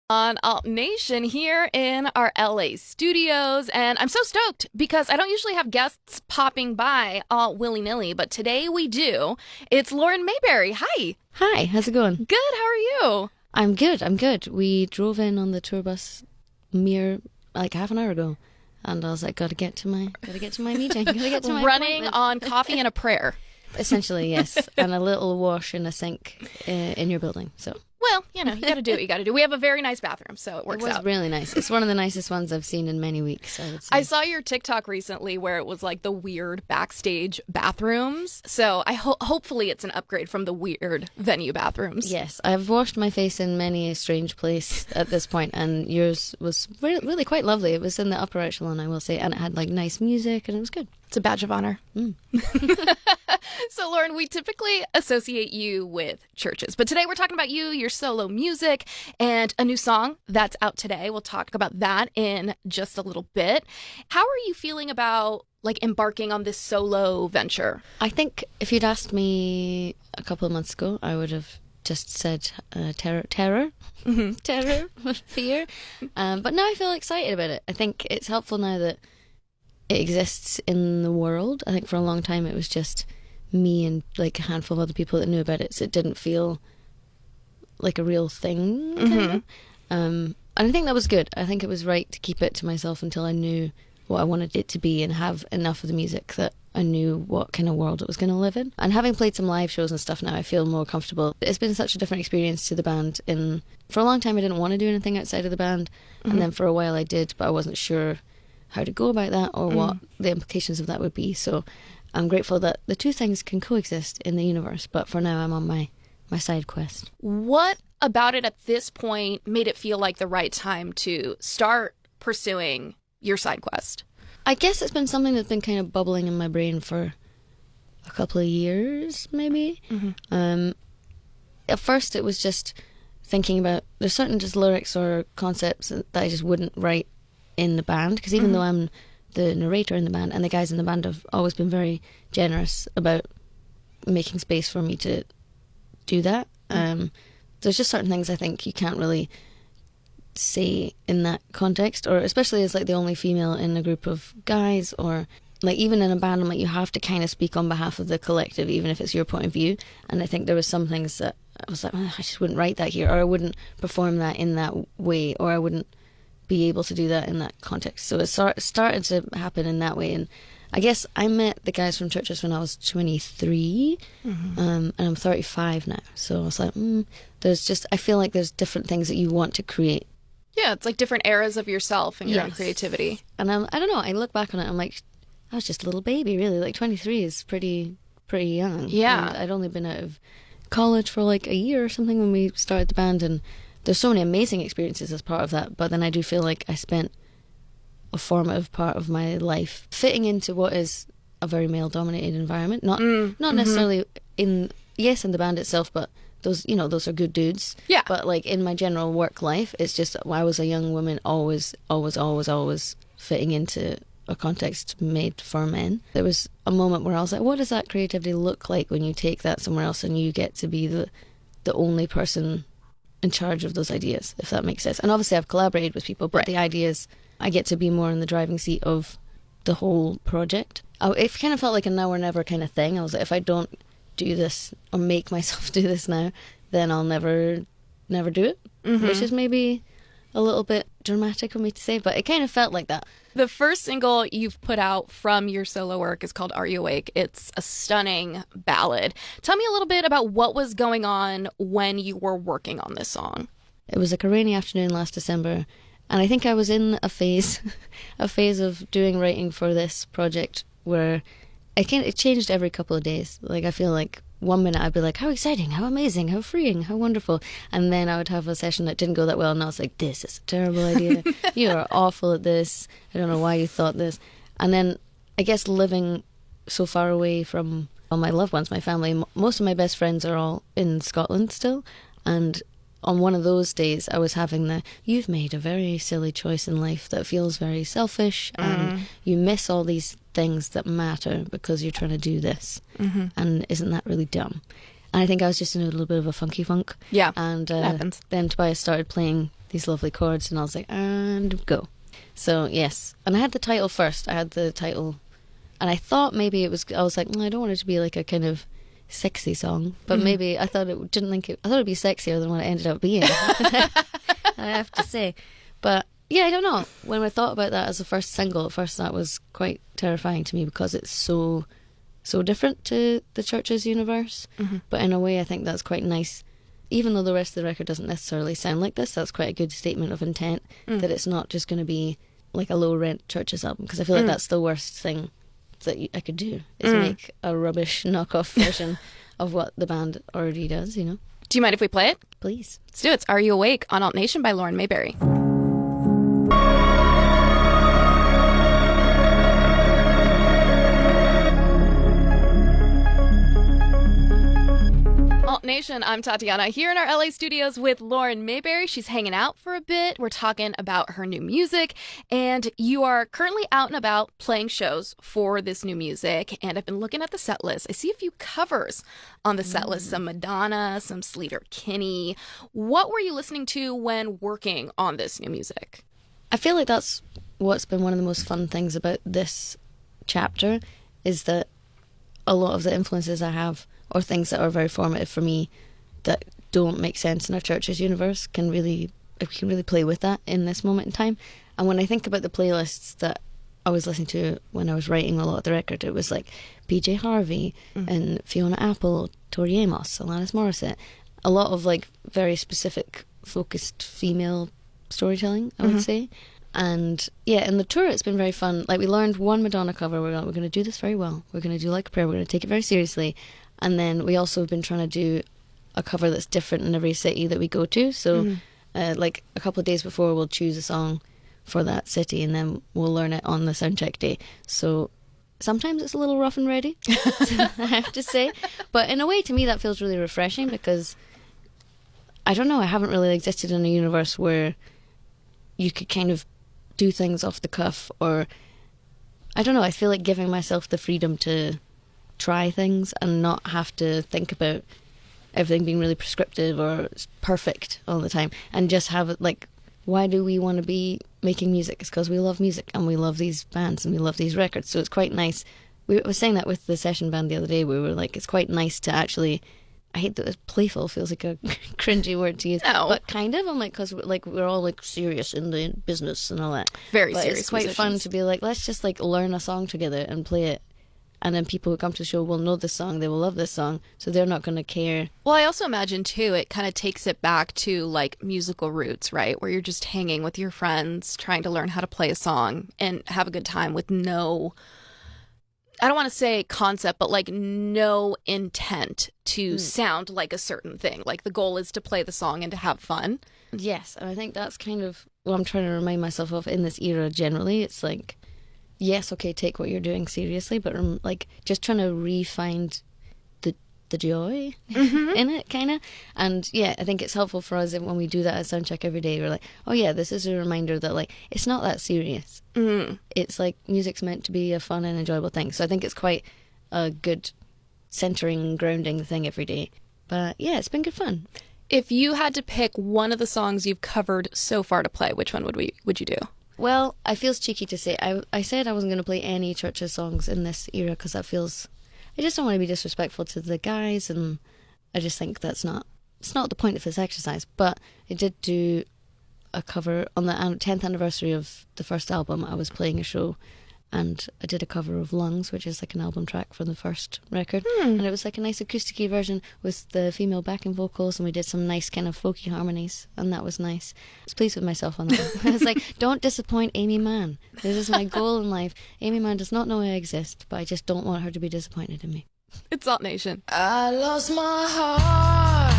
On Alt Nation here in our LA studios, and I'm so stoked because I don't usually have guests popping by all willy-nilly, but today we do. It's Lauren Mayberry. Hi. Hi, how's it going? Good, how are you? I'm good. We drove in on the tour bus mere like half an hour ago, and I was like, gotta get to my meeting. Gotta get to my Running appointment. on coffee and a prayer. Essentially, yes, and a little wash in a sink in your building. So. Well, you gotta do what you gotta do. We have a very nice bathroom, so it works out. It was really nice. It's one of the nicest ones I've seen in many weeks, I would say. I saw your TikTok recently where it was like the weird backstage bathrooms. So hopefully it's an upgrade from the weird venue bathrooms. Yes, I've washed my face in many a strange place at this point, and yours was really quite lovely. It was in the upper echelon, I will say, and it had like nice music, and it was good. It's a badge of honor. So, Lauren, we typically associate you with churches, but today we're talking about you, your solo music, and a new song that's out today. We'll talk about that in just a little bit. How are you feeling about like embarking on this solo venture? I think if you'd asked me a couple of months ago, I would have just said terror, terror, fear. But now I feel excited about it. I think it's helpful now that it exists in the world. I think for a long time it was just me and like a handful of other people that knew about it, so it didn't feel like a real thing. Kind of. And I think that was good. I think it was right to keep it to myself until I knew what I wanted it to be and have enough of the music that I knew what kind of world it was going to live in. And having played some live shows and stuff now, I feel more comfortable. It's been such a different experience to the band. For a long time I didn't want to do anything outside of the band, and then for a while I did, but I wasn't sure how to go about that or what the implications of that would be. So I'm grateful that the two things can coexist in the universe, but for now I'm on my side quest. What about it at this point made it feel like the right time to start pursuing your side quest? I guess it's been something that's been kind of bubbling in my brain for a couple of years, maybe. At first it was just thinking about, there's certain just lyrics or concepts that I just wouldn't write in the band, because even though I'm the narrator in the band, and the guys in the band have always been very generous about making space for me to do that, there's just certain things I think you can't really say in that context, or especially as like the only female in a group of guys, or like even in a band, I'm like, you have to kind of speak on behalf of the collective, even if it's your point of view. And I think there was some things that I was like, I just wouldn't write that here, or I wouldn't perform that in that way, or I wouldn't be able to do that in that context. So it started to happen in that way. And I guess I met the guys from CHVRCHES when I was 23, and I'm 35 now. So I was like, I feel like there's different things that you want to create. Yeah, it's like different eras of yourself and your own creativity. And I don't know, I look back on it, I'm like, I was just a little baby, really. Like 23 is pretty young. Yeah. And I'd only been out of college for like a year or something when we started the band, and there's so many amazing experiences as part of that, but then I do feel like I spent a formative part of my life fitting into what is a very male-dominated environment. Not necessarily in the band itself, but those are good dudes. Yeah. But like in my general work life, it's just I was a young woman, always fitting into a context made for men. There was a moment where I was like, what does that creativity look like when you take that somewhere else and you get to be the only person in charge of those ideas, if that makes sense. And obviously I've collaborated with people, but the ideas, I get to be more in the driving seat of the whole project. It kind of felt like a now or never kind of thing. I was like, if I don't do this or make myself do this now, then I'll never do it, which is maybe a little bit dramatic for me to say, but it kind of felt like that. The first single you've put out from your solo work is called Are You Awake? It's a stunning ballad. Tell me a little bit about what was going on when you were working on this song. It was like a rainy afternoon last December, and I think I was in a phase of doing writing for this project where it changed every couple of days. Like I feel like one minute I'd be like, how exciting, how amazing, how freeing, how wonderful. And then I would have a session that didn't go that well, and I was like, this is a terrible idea. You are awful at this. I don't know why you thought this. And then I guess living so far away from all my loved ones, my family, most of my best friends are all in Scotland still. And on one of those days, I was having you've made a very silly choice in life that feels very selfish, and you miss all these things that matter because you're trying to do this. And isn't that really dumb? And I think I was just in a little bit of a funky funk. Yeah, and it happens. Then Tobias started playing these lovely chords, and I was like, and go. So yes, and I had the title first. I had the title, and I thought maybe I was like, I don't want it to be like a kind of sexy song, but maybe I thought I thought it'd be sexier than what it ended up being. I have to say, but yeah, I don't know. When I thought about that as the first single, at first that was quite terrifying to me because it's so different to the CHVRCHES universe. But in a way, I think that's quite nice. Even though the rest of the record doesn't necessarily sound like this, that's quite a good statement of intent, that it's not just going to be like a low-rent CHVRCHES album, because I feel like that's the worst thing that I could do, is make a rubbish knockoff version of what the band already does, you know? Do you mind if we play it? Please. Let's do it. It's Are You Awake on Alt Nation by Lauren Mayberry. Alt Nation, I'm Tatiana here in our LA studios with Lauren Mayberry. She's hanging out for a bit. We're talking about her new music, and you are currently out and about playing shows for this new music. And I've been looking at the set list. I see a few covers on the set list, some Madonna, some Sleater Kinney. What were you listening to when working on this new music? I feel like that's what's been one of the most fun things about this chapter, is that a lot of the influences I have, or things that are very formative for me that don't make sense in a CHVRCHES universe, can really play with that in this moment in time. And when I think about the playlists that I was listening to when I was writing a lot of the record, it was like PJ Harvey and Fiona Apple, Tori Amos, Alanis Morissette, a lot of like very specific focused female storytelling, I would say. And yeah, in the tour it's been very fun. Like, we learned one Madonna cover. We're going to do this very well. We're going to do Like a Prayer. We're going to take it very seriously. And then we also have been trying to do a cover that's different in every city that we go to. So like a couple of days before, we'll choose a song for that city, and then we'll learn it on the soundcheck day. So sometimes it's a little rough and ready, I have to say. But in a way, to me, that feels really refreshing, because I don't know, I haven't really existed in a universe where you could kind of do things off the cuff, or I don't know, I feel like giving myself the freedom to try things and not have to think about everything being really prescriptive or perfect all the time, and just have it like, why do we want to be making music? It's because we love music and we love these bands and we love these records. So it's quite nice. We were saying that with the session band the other day. We were like, it's quite nice to actually, I hate that playful feels like a cringy word to use, but kind of, I'm like, because like we're all like serious in the business and all that. Very but serious. It's quite fun to be like, let's just like learn a song together and play it. And then people who come to the show will know this song, they will love this song, so they're not going to care. Well, I also imagine, too, it kind of takes it back to, like, musical roots, right? Where you're just hanging with your friends, trying to learn how to play a song and have a good time with no, I don't want to say concept, but, like, no intent to sound like a certain thing. Like, the goal is to play the song and to have fun. Yes, and I think that's kind of what I'm trying to remind myself of in this era generally. It's like, yes, okay, take what you're doing seriously, but like just trying to re-find the joy in it, kind of. And yeah, I think it's helpful for us when we do that at soundcheck every day. We're like, oh yeah, this is a reminder that like it's not that serious. It's like music's meant to be a fun and enjoyable thing. So I think it's quite a good centering, grounding thing every day. But yeah, it's been good fun. If you had to pick one of the songs you've covered so far to play, which one would you do? Well, I feels cheeky to say. I said I wasn't going to play any CHVRCHES songs in this era because that feels, I just don't want to be disrespectful to the guys, and I just think it's not the point of this exercise. But I did do a cover on the 10th anniversary of the first album. I was playing a show, and I did a cover of Lungs, which is like an album track from the first record, and it was like a nice acoustic-y version with the female backing vocals, and we did some nice kind of folky harmonies, and that was nice. I was pleased with myself on that. I was like, don't disappoint Amy Mann. This is my goal in life. Amy Mann does not know I exist, but I just don't want her to be disappointed in me. It's Alt Nation. I lost my heart.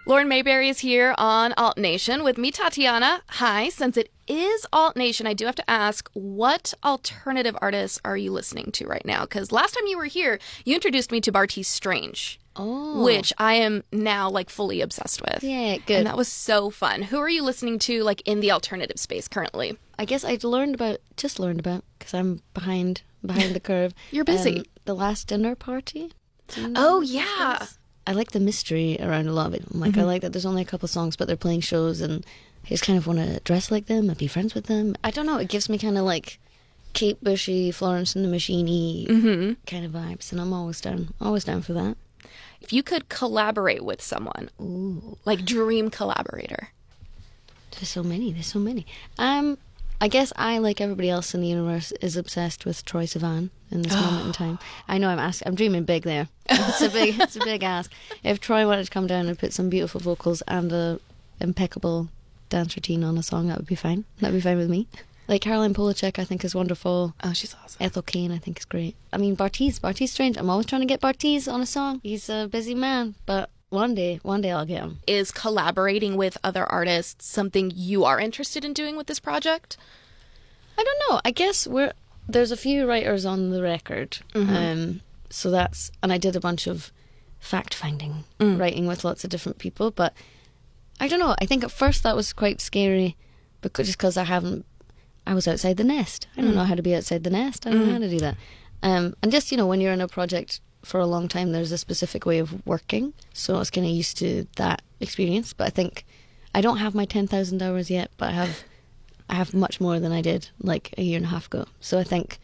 Lauren Mayberry is here on Alt Nation with me, Tatiana. Hi. Since it is Alt Nation, I do have to ask, what alternative artists are you listening to right now? Because last time you were here, you introduced me to Bartees Strange, which I am now like fully obsessed with. Yeah, good. And that was so fun. Who are you listening to like in the alternative space currently? I guess I just learned about, because I'm behind the curve. You're busy. The Last Dinner Party. Oh, yeah. I like the mystery around a lot of it. Like I like that there's only a couple songs, but they're playing shows, and I just kind of want to dress like them and be friends with them. I don't know. It gives me kind of like Kate Bushy, Florence and the Machine-y kind of vibes, and I'm always down for that. If you could collaborate with someone, like dream collaborator. There's so many. I guess I, like everybody else in the universe, is obsessed with Troye Sivan in this moment in time. I know I'm dreaming big there. It's a big ask. If Troye wanted to come down and put some beautiful vocals and a impeccable dance routine on a song, that would be fine. That'd be fine with me. Like Caroline Polachek, I think is wonderful. Oh, she's awesome. Ethel Cain, I think is great. I mean, Bartees Strange. I'm always trying to get Bartees on a song. He's a busy man, but one day I'll get him. Is collaborating with other artists something you are interested in doing with this project? I don't know. I guess there's a few writers on the record. So that's, and I did a bunch of fact-finding, writing with lots of different people, but I don't know. I think at first that was quite scary because I was outside the nest. I don't know how to be outside the nest. I don't know how to do that. And just, when you're in a project for a long time, there's a specific way of working. So I was kind of used to that experience. But I think I don't have my 10,000 hours yet, but I have much more than I did like a year and a half ago. So I think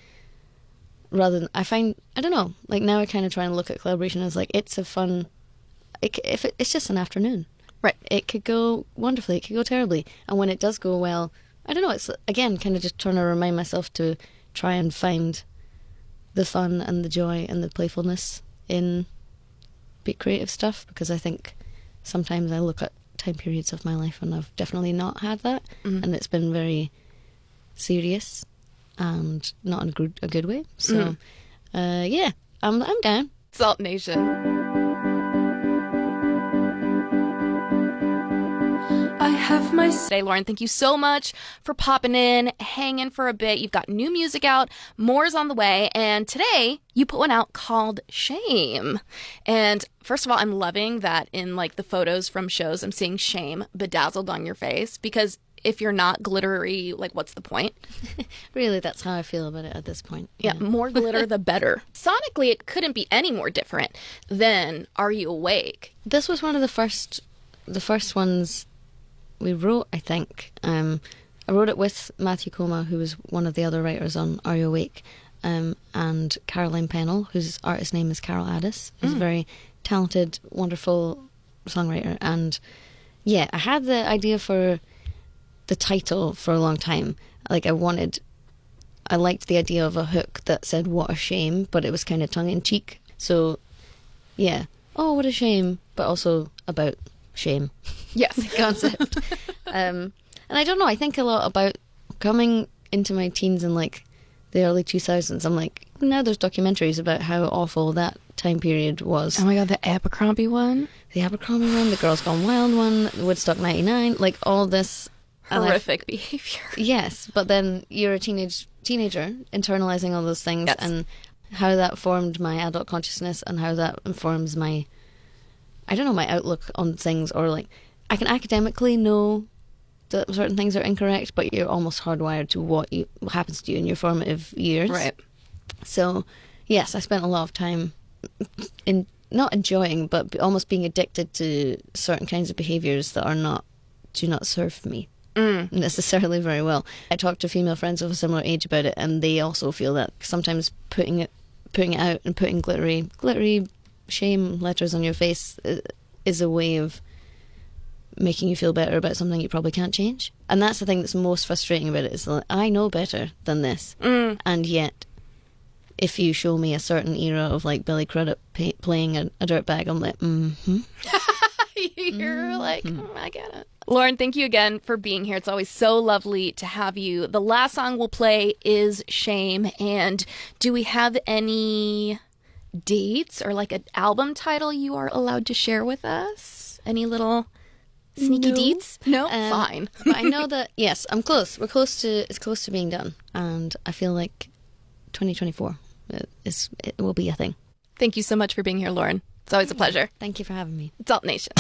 I don't know, like now I kind of try and look at collaboration as like, it's a fun, it's just an afternoon. Right. It could go wonderfully, it could go terribly. And when it does go well, I don't know, it's again kind of just trying to remind myself to try and find the fun and the joy and the playfulness in big creative stuff, because I think sometimes I look at time periods of my life and I've definitely not had that, and it's been very serious and not in a good way. So yeah, I'm down. Alt Nation. I have my Today, Lauren, thank you so much for popping in, hanging for a bit. You've got new music out, more's on the way, and today you put one out called Shame. And first of all, I'm loving that in like the photos from shows, I'm seeing shame bedazzled on your face, because if you're not glittery, like what's the point? Really, that's how I feel about it at this point. Yeah, more glitter the better. Sonically, it couldn't be any more different than Are You Awake? This was one of the first ones we wrote, I think. I wrote it with Matthew Coma, who was one of the other writers on Are You Awake, and Caroline Pennell, whose artist name is Carol Addis, who's a very talented, wonderful songwriter. And yeah, I had the idea for the title for a long time. Like I liked the idea of a hook that said "what a shame," but it was kind of tongue-in-cheek. So yeah, oh, what a shame, but also about shame. Yes. Concept. And I don't know, I think a lot about coming into my teens in like the early 2000s. I'm like, now there's documentaries about how awful that time period was. Oh my god, the Abercrombie one? The Abercrombie one, the Girls Gone Wild one, Woodstock 99, like all this horrific behavior. Yes, but then you're a teenager internalizing all those things, and how that formed my adult consciousness and how that informs my outlook on things. Or like, I can academically know that certain things are incorrect, but you're almost hardwired to what happens to you in your formative years. Right. So, yes, I spent a lot of time in not enjoying, but almost being addicted to certain kinds of behaviours that do not serve me necessarily very well. I talked to female friends of a similar age about it, and they also feel that sometimes putting it out and putting glittery shame letters on your face is a way of making you feel better about something you probably can't change. And that's the thing that's most frustrating about it, is that I know better than this, and yet if you show me a certain era of like Billy Crudup playing a dirtbag, I'm like, You're like, I get it. Lauren, thank you again for being here. It's always so lovely to have you. The last song we'll play is Shame. And do we have any dates or like an album title you are allowed to share with us? Any little sneaky deets? No? Fine. But I know that, yes, I'm close. It's close to being done. And I feel like 2024 it will be a thing. Thank you so much for being here, Lauren. It's always a pleasure. Thank you for having me. It's Alt Nation.